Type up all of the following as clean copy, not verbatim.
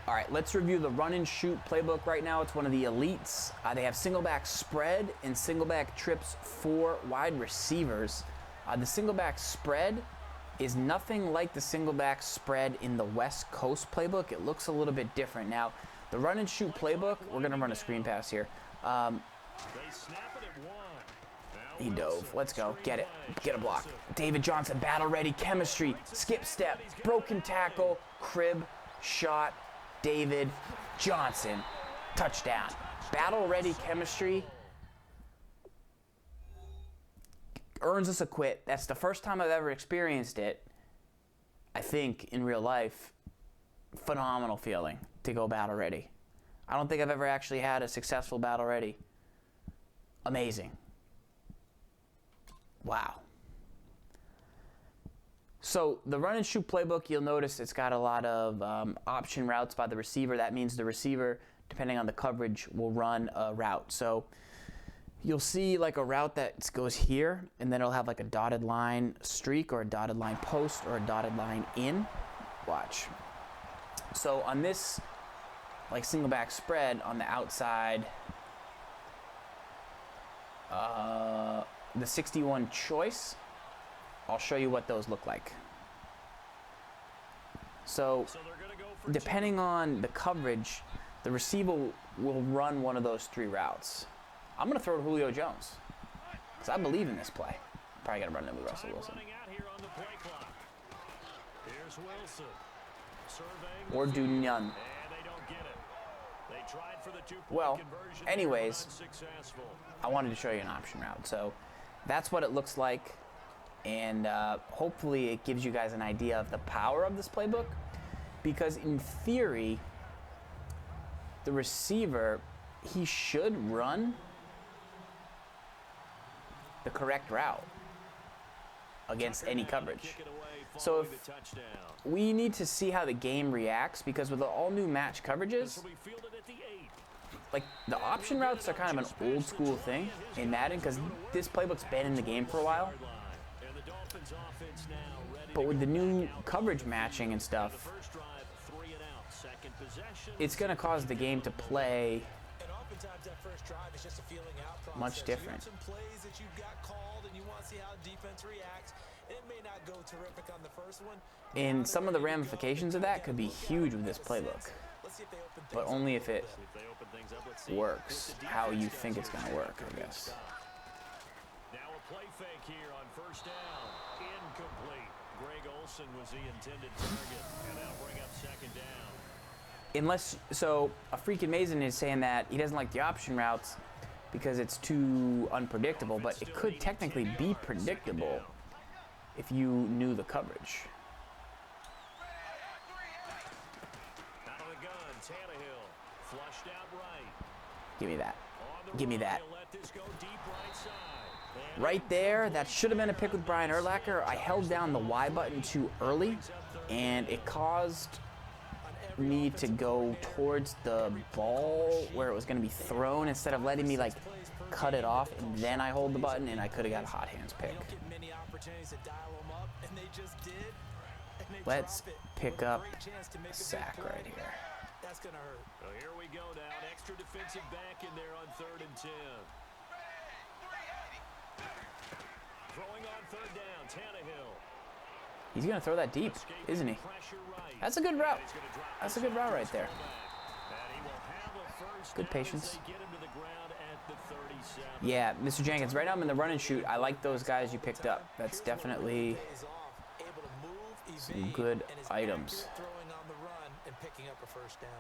All right, let's review the Run and Shoot Playbook right now. It's one of the elites. They have single back spread and single back trips for wide receivers. The single back spread is nothing like the single back spread in the West Coast Playbook. It looks a little bit different. Now, the Run and Shoot Playbook, we're gonna run a screen pass here. He dove. Let's go. Get it. Get a block. David Johnson, battle ready, chemistry, skip step, broken tackle, crib, shot. David Johnson, touchdown. Battle ready chemistry earns us a quit. That's the first time I've ever experienced it, I think, in real life. Phenomenal feeling to go battle ready. I don't think I've ever actually had a successful battle ready. Amazing. Wow. So the Run and Shoot Playbook, you'll notice it's got a lot of option routes by the receiver. That means the receiver, depending on the coverage, will run a route. So you'll see like a route that goes here, and then it'll have like a dotted line streak or a dotted line post or a dotted line in. Watch. So on this like single back spread on the outside, the 61 choice, I'll show you what those look like. So depending on the coverage, the receiver will run one of those three routes. I'm going to throw to Julio Jones because I believe in this play. Probably got to run it with Russell Wilson. Or do none. Well, anyways, I wanted to show you an option route. So that's what it looks like. And hopefully it gives you guys an idea of the power of this playbook, because in theory, the receiver, he should run the correct route against any coverage. So if we need to see how the game reacts, because with the all new match coverages, like the option routes are kind of an old school thing in Madden, because this playbook's been in the game for a while. But with the new coverage matching and stuff, it's going to cause the game to play much different. And some of the ramifications of that could be huge with this playbook, but only if it works how you think it's going to work, I guess. Now a play fake here on first down. Incomplete. Greg Olsen was the intended target, and that'll bring up second down. So a freaking Mason is saying that he doesn't like the option routes because it's too unpredictable, but it could technically be predictable if you knew the coverage. Out of the gun, Tannehill. Flushed out right. Give me that. Give me that. Right there, that should have been a pick with Brian Urlacher. I held down the Y button too early, and it caused me to go towards the ball where it was going to be thrown instead of letting me like cut it off, and then I hold the button, and I could have got a hot hands pick. Let's pick up a sack right here. That's going to hurt. So here we go now. An extra defensive back in there on 3rd and 10. Throwing on 3rd down, Tannehill. He's going to throw that deep, isn't he? That's a good route. That's a good route right there. Good patience. Yeah, Mr. Jenkins, right now I'm in the run and shoot. I like those guys you picked up. That's definitely some good items. And picking up a first down.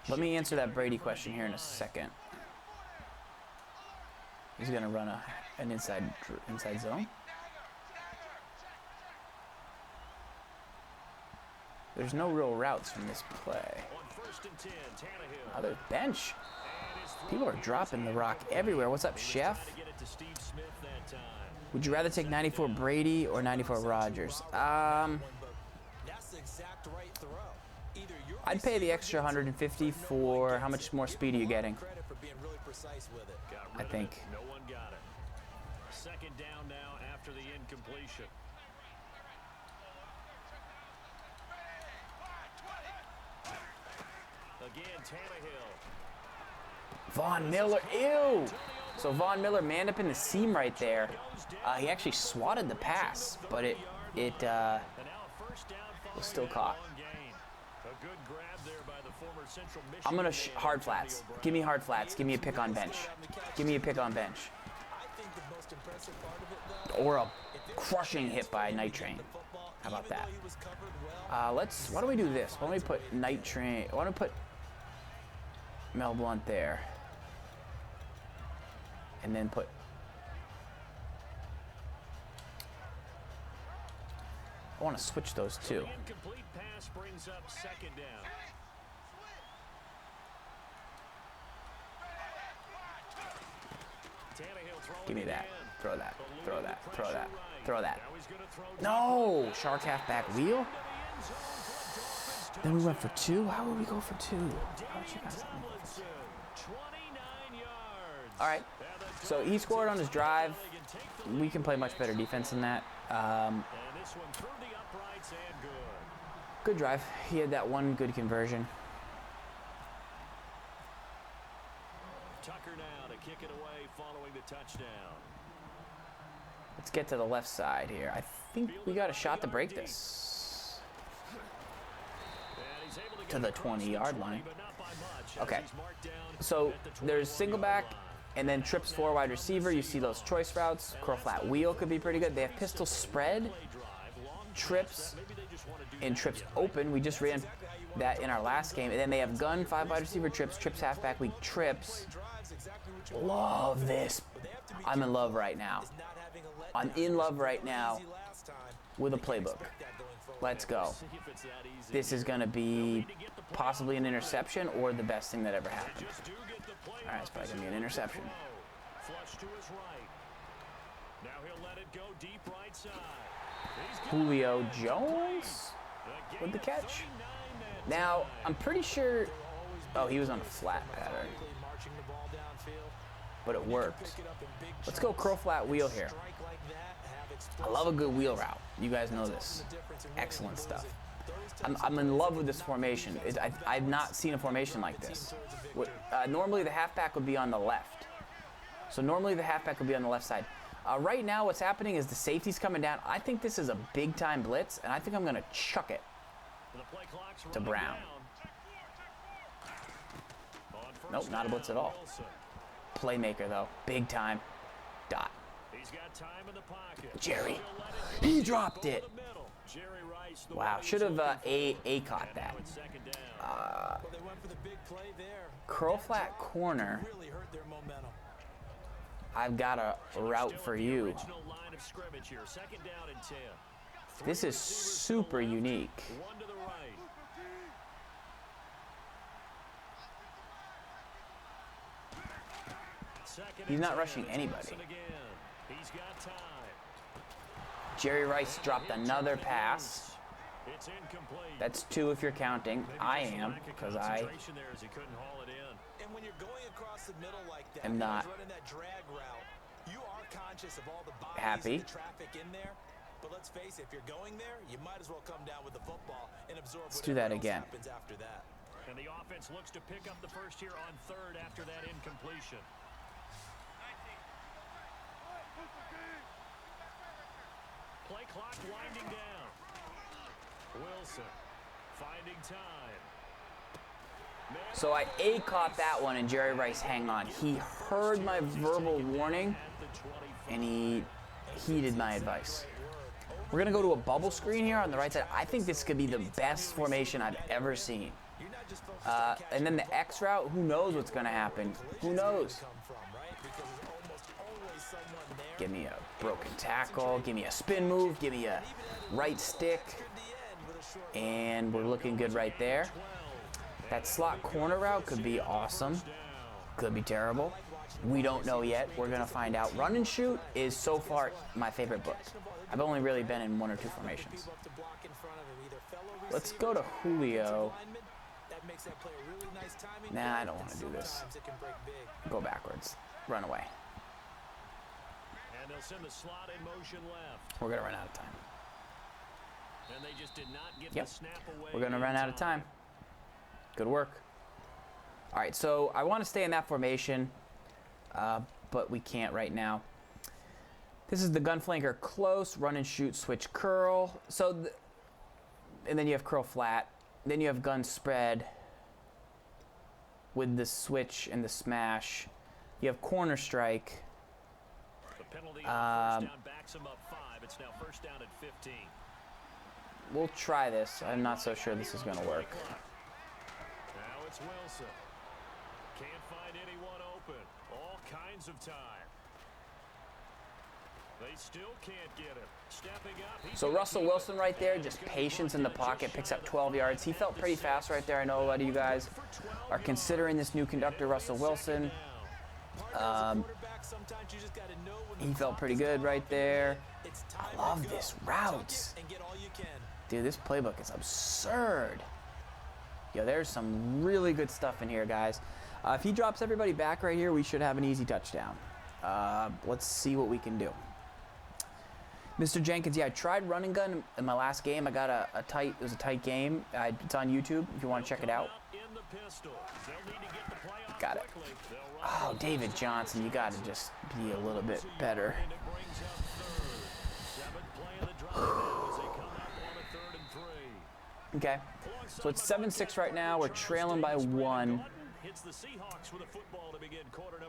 Let me answer that Brady question here in a second. He's going to run an inside zone. There's no real routes from this play. Other bench. People are dropping the rock everywhere. What's up, Chef? Would you rather take 94 Brady or 94 Rodgers? I'd pay the extra 150 for how much more speed are you getting? precise with it. I think. No one got it. Second down now after the incompletion. Again, Tannehill. Von Miller, ew! So Von Miller manned up in the seam right there. He actually swatted the pass, but it was still caught. I'm gonna hard flats. Give me hard flats. Give me a pick on bench. Give me a pick on bench. Or a crushing hit by Night Train. How about that? Why don't we do this? Why don't we put Night Train? Why don't we put Mel Blount there? And then put... I want to switch those two. Incomplete pass brings up second down. Give me that. Throw that. Throw that. Throw that. Throw that. No! Shark halfback wheel? Then we went for two? How would we go for two? All right. So he scored on his drive. We can play much better defense than that. Good drive. He had that one good conversion. Tucker now to kick it away following the touchdown. Let's get to the left side here. I think we got a shot to break this. To the 20-yard line. Okay. So there's single back and then trips four wide receiver. You see those choice routes. Curl flat wheel could be pretty good. They have pistol spread, trips, and trips open. We just ran that in our last game. And then they have gun, five wide receiver trips, trips halfback week trips. Love this. I'm in love right now. I'm in love right now with a playbook. Let's go. This is going to be possibly an interception or the best thing that ever happened. All right, it's probably going to be an interception. Julio Jones with the catch. Now, I'm pretty sure... Oh, he was on a flat pattern. But it worked. Let's go curl flat wheel here. I love a good wheel route. You guys know this. Excellent stuff. I'm in love with this formation. I've not seen a formation like this. Normally the halfback would be on the left. So normally the halfback would be on the left side. Right now what's happening is the safety's coming down. I think this is a big time blitz, and I think I'm going to chuck it to Brown. Nope, not a blitz at all. Playmaker though, big time. Dot. Jerry, he dropped it. Wow, should have A caught that. Curl flat corner. I've got a route for you. This is super unique. He's not rushing anybody. Jerry Rice dropped another pass. That's two if you're counting. I am, because I am not happy. But let's face it, if you're going there, you might as well come down with the football and absorb. Let's do that again. After that. And the offense looks to pick up the first here on third after that incompletion. Play clock winding down. Wilson finding time. So I caught that one, and Jerry Rice, hang on. He heard my verbal warning, and he heeded my advice. We're going to go to a bubble screen here on the right side. I think this could be the best formation I've ever seen. And then the X route, who knows what's going to happen? Who knows? Give me a broken tackle. Give me a spin move. Give me a right stick. And we're looking good right there. That slot corner route could be awesome. Could be terrible. We don't know yet. We're going to find out. Run and Shoot is so far my favorite book. I've only really been in one or two formations. Let's go to Julio. makes that play a really nice timing. Nah, I don't want to do this. Sometimes it can break big. Go backwards. Run away. And they'll send the slot in motion left. We're going to run out of time. And they just did not get Yep. the snap away. We're going to run out of time. Good work. All right, so I want to stay in that formation, but we can't right now. This is the gun flanker close, run and shoot, switch curl. So, and then you have curl flat. Then you have gun spread with the switch and the smash. You have corner strike. The penalty on first down backs him up 5. It's now first down at 15. We'll try this. I'm not so sure this is going to work. Now it's Wilson. Can't find anyone open. All kinds of time. They still can't get him. Stepping up. So Russell Wilson right there, just patience in the pocket, picks up 12 yards. He felt pretty fast right there. I know a lot of you guys are considering this new conductor, Russell Wilson. He felt pretty good right there. I love this route. Dude, this playbook is absurd. Yo, there's some really good stuff in here, guys. If he drops everybody back right here, we should have an easy touchdown. Let's see what we can do. Mr. Jenkins, yeah, I tried running gun in my last game. I got it was a tight game. It's on YouTube if you want to check it out. Got it. Oh, David Johnson, you got to just be a little bit better. Okay, so it's 7-6 right now. We're trailing by 1.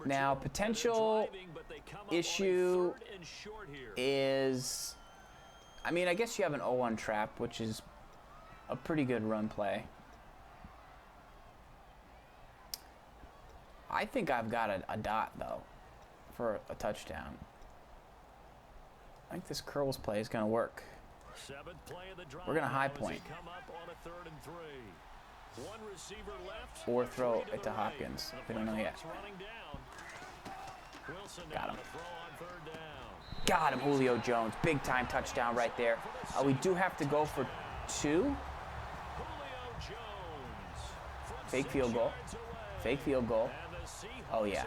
Now, potential issue is, I mean, I guess you have an 0-1 trap, which is a pretty good run play. I think I've got a dot, though, for a touchdown. I think this curls play is going to work. We're going to high point. Or throw it to Hopkins. We don't know yet. Got him. Got him, Julio Jones. Big time touchdown right there. We do have to go for 2. Fake field goal. Fake field goal. Oh, yeah.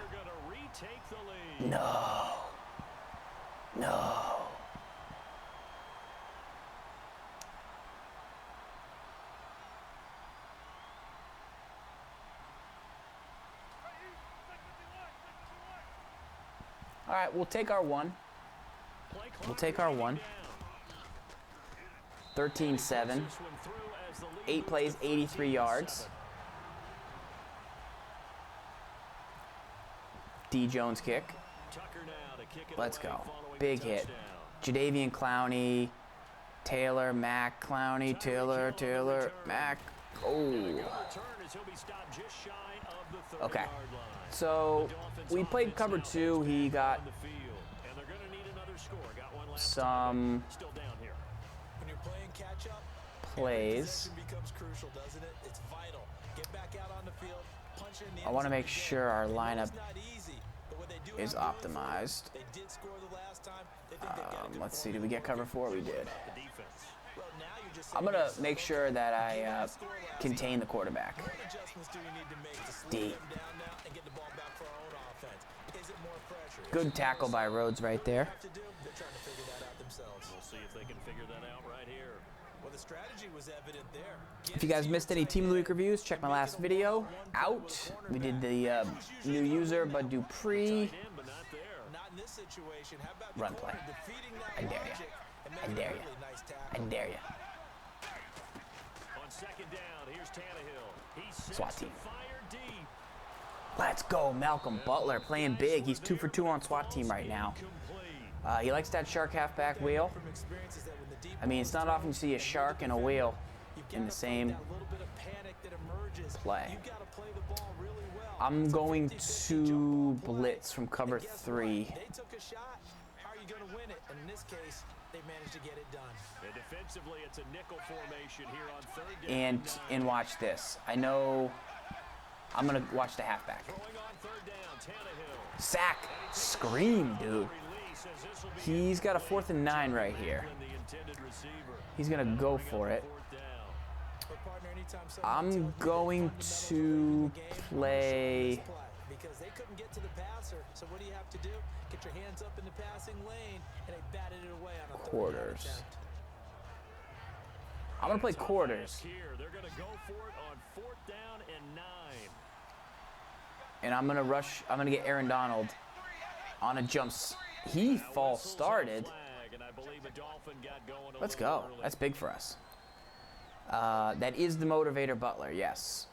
No. No. All right, we'll take our 1. We'll take our 1. 13-7. 8 plays, 83 yards. D. Jones kick. Let's go. Big hit. Jadeveon Clowney. Taylor, Mack, Clowney, Taylor, Mack. Oh. Okay. So we played cover 2. He got some plays. I want to make sure our lineup is optimized. Let's see, did we get cover 4? We did. I'm going to make sure that I contain the quarterback. D. Good tackle by Rhodes right there. If you guys missed any Team of the Week reviews, check my last video out. We did the new user, Bud Dupree. Run play. I dare you. I dare you. I dare you. SWAT team. Let's go, Malcolm Butler playing big. He's 2 for 2 on SWAT team right now. He likes that shark halfback wheel. I mean, it's not often you see a shark and a wheel in the same play. I'm going to blitz from cover 3. And watch this. I know I'm going to watch the halfback. Sack. Scream, dude. He's got a 4th and 9 right here. He's going to go for it. But partner, anytime someone I'm tells me the going fundamentals to of the game, play. this play, because they couldn't get to the passer. So what do you have to do? Get your hands up in the passing lane, and they batted it away on a third down Quarters. attempt. I'm going to play quarters. Here, they're going to go for it on 4th down and 9. And I'm going to rush. I'm going to get Aaron Donald on a jumps. He false started. Let's go. That's big for us. That is the motivator Butler, yes.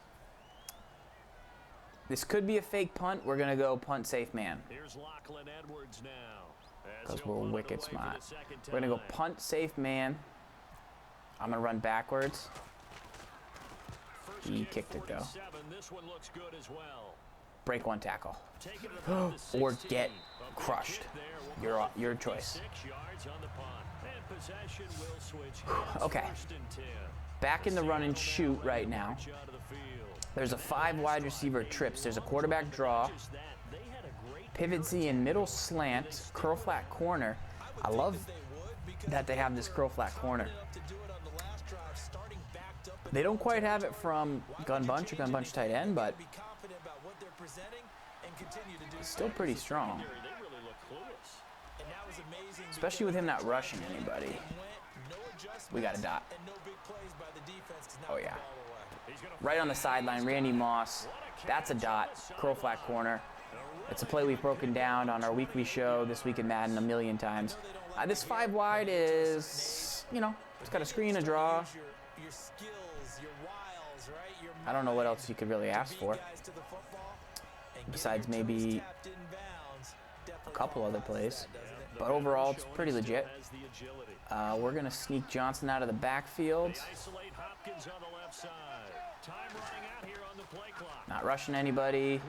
This could be a fake punt. We're going to go punt safe man. Here's Lachlan Edwards now. Because we're wicked smart. We're going to go punt safe man. I'm going to run backwards. He kicked it, though. This one looks good as well. Break one tackle. Or get crushed. Your choice. Okay. Back in the run and shoot right now. There's a 5 wide receiver trips. There's a quarterback draw. Pivot Z in middle slant. Curl flat corner. I love that they have this curl flat corner. They don't quite have it from gun bunch or gun bunch tight end, but it's still pretty strong. Especially with him not rushing anybody. We got a dot. Oh, yeah. Right on the sideline, Randy Moss. That's a dot. Curl flat corner. It's a play we've broken down on our weekly show this week in Madden a million times. This 5 wide is, you know, it's got a screen, a draw. I don't know what else you could really ask for. Besides maybe a couple other plays. But overall, it's pretty legit. We're going to sneak Johnson out of the backfield. Not rushing anybody.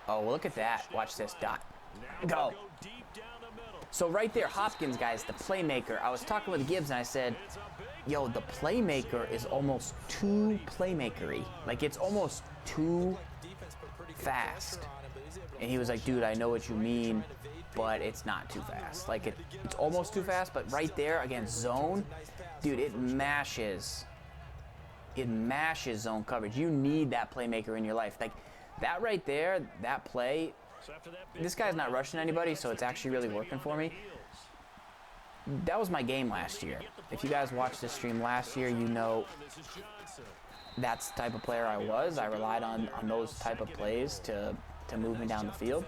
Oh, well, look at that. Watch this. Dot. Go. So right there, Hopkins, guys, the playmaker. I was talking with Gibbs, and I said, yo, the playmaker is almost too playmakery. Like, it's almost too fast. And he was like, dude, I know what you mean, but it's not too fast. Like, it's almost too fast, but right there against zone, dude, it mashes. It mashes zone coverage. You need that playmaker in your life. Like, that right there, that play, this guy's not rushing anybody, so it's actually really working for me. That was my game last year. If you guys watched this stream last year, you know that's the type of player I was. I relied on those type of plays to move me down the field.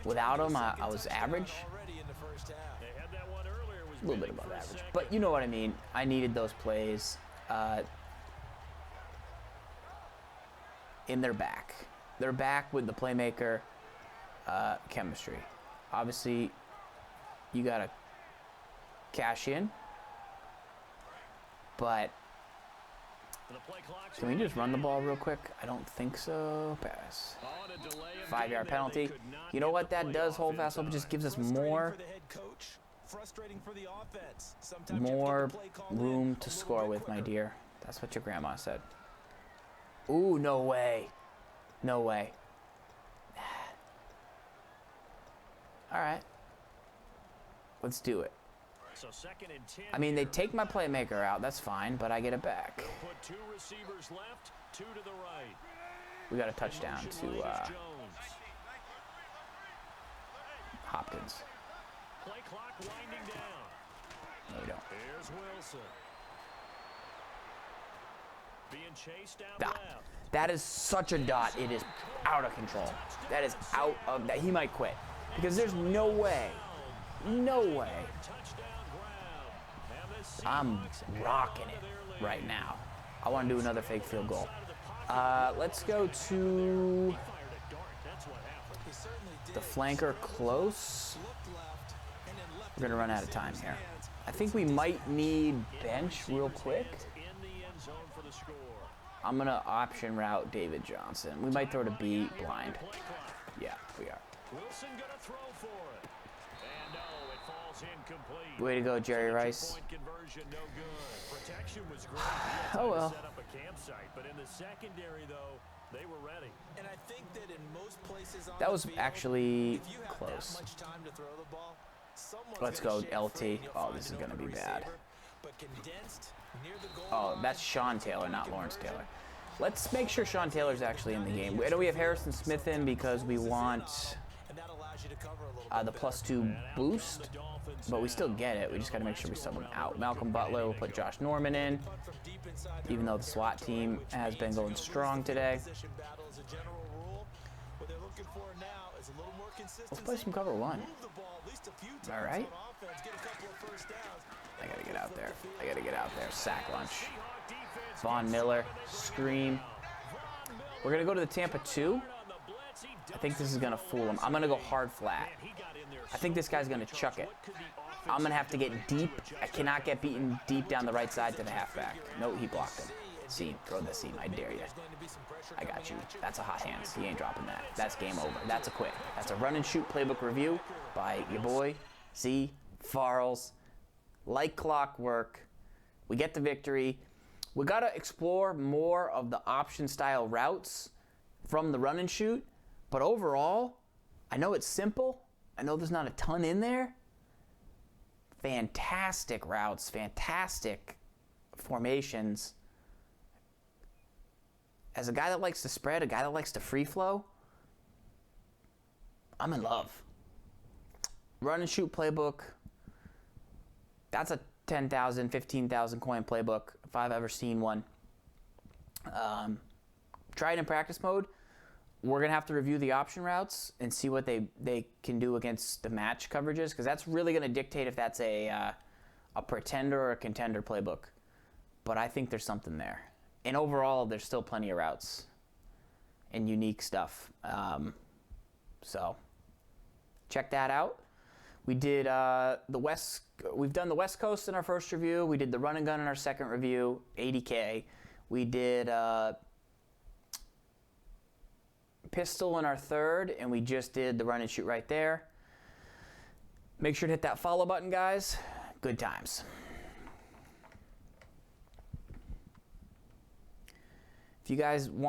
Without him, I was average. A little bit above average. But you know what I mean. I needed those plays in their back. They're back with the playmaker chemistry. Obviously, you got to cash in. But can we just run the ball real quick? I don't think so. Pass. 5-yard penalty. You know what that does, hold fast hope? It just gives us more room to score with, my dear. That's what your grandma said. Ooh, no way. No way. All right. Let's do it. I mean, they take my playmaker out. That's fine, but I get it back. We got a touchdown to Hopkins. No, we don't. That is such a dot. It is out of control. That is out of that. He might quit because there's no way. No way. I'm rocking it right now. I want to do another fake field goal. Let's go to the flanker close. We're going to run out of time here. I think we might need bench real quick. I'm going to option route David Johnson. We might throw to B blind. Yeah, we are. Way to go, Jerry Rice. Oh, well. That was actually close. Let's go LT. Oh, this is going to be bad. but condensed near the goal Oh, line. that's Sean Taylor, not Lawrence Taylor. Let's make sure Sean Taylor's actually in the game. I know we have Harrison Smith in because we want And that allows you to cover a little the +2 boost, but we still get it. We just got to make sure we sub him out. Malcolm Butler will put Josh Norman in, from deep inside even though the SWAT team has been going strong today. position battle as a general rule. What they're looking for now is a little more consistency. Let's play some cover one. Move the ball at least a few times All right. on offense, get a couple of first downs. I got to get out there. I got to get out there. Sack lunch. Von Miller, scream. We're going to go to the Tampa 2. I think this is going to fool him. I'm going to go hard flat. I think this guy's going to chuck it. I'm going to have to get deep. I cannot get beaten deep down the right side to the halfback. No, he blocked him. Seam. Throw the seam. I dare you. I got you. That's a hot hands. He ain't dropping that. That's game over. That's a quit. That's a run and shoot playbook review by your boy, ZFarls. Like clockwork. We get the victory. We got to explore more of the option style routes from the run and shoot. But overall, I know it's simple. I know there's not a ton in there. Fantastic routes, fantastic formations. As a guy that likes to spread, a guy that likes to free flow, I'm in love. Run and shoot playbook. That's a 10,000, 15,000 coin playbook if I've ever seen one. Try it in practice mode. We're going to have to review the option routes and see what they can do against the match coverages, because that's really going to dictate if that's a pretender or a contender playbook. But I think there's something there. And overall, there's still plenty of routes and unique stuff. So check that out. We did we've done the West Coast in our first review. We did the run and gun in our second review, 80K. We did pistol in our third, and we just did the run and shoot right there. Make sure to hit that follow button, guys. Good times. If you guys want